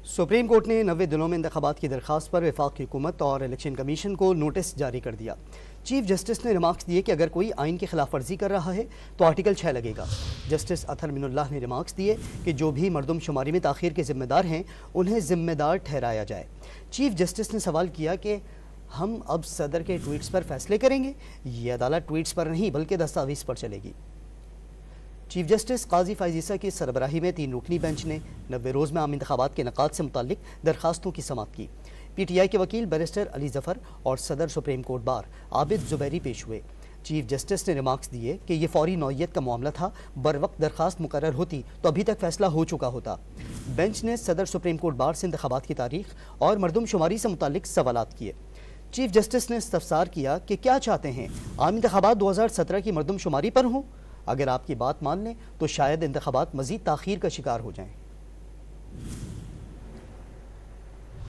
Supreme court ने 90 दिनों में इंतखाबात की दरख्वास्त पर वफाकी हुकूमत और इलेक्शन कमीशन को नोटिस जारी कर दिया। चीफ जस्टिस ने रिमार्क्स दिए कि अगर कोई आइन की खिलाफ वर्जी कर रहा है तो आर्टिकल 6 लगेगा। जस्टिस अतहर मिनुल्लाह ने रिमार्क्स दिए कि जो भी मरदम शुमारी में ताखीर के जिम्मेदार हैं उन्हें जिम्मेदार ठहराया जाए। चीफ जस्टिस ने सवाल किया कि हम अब सदर के ट्वीट्स पर फैसले करेंगे। ये अदालत ट्वीट्स पर नहीं बल्कि दस्तावेज पर चलेगी। चीफ जस्टिस काजी फ़ाइज़ ईसा की सरबराही में 3 रुकनी बेंच ने 90 रोज़ में आम इंतखाबात के नकात से मुताल्लिक दरखास्तों की समाअत की। PTI के वकील बैरिस्टर अली ज़फ़र और सदर supreme court bar Abid Zubairi पेश हुए। चीफ जस्टिस ने रिमार्क्स दिए कि ये फौरी नौइयत का मामला था, बर वक्त दरखास्त मुकर्रर होती तो अभी तक फैसला हो चुका होता। बेंच ने सदर सुप्रीम कोर्ट बार से इंतखाबात की तारीख और मरदम शुमारी से मुताल्लिक सवालात किए। चीफ जस्टिस ने इस्तफसार किया कि क्या चाहते हैं, आम इंतखाबात 2017 की मरदम शुमारी पर हों? अगर आपकी बात मान लें तो शायद इंतखाबात मज़ीद ताख़ीर का शिकार हो जाएं।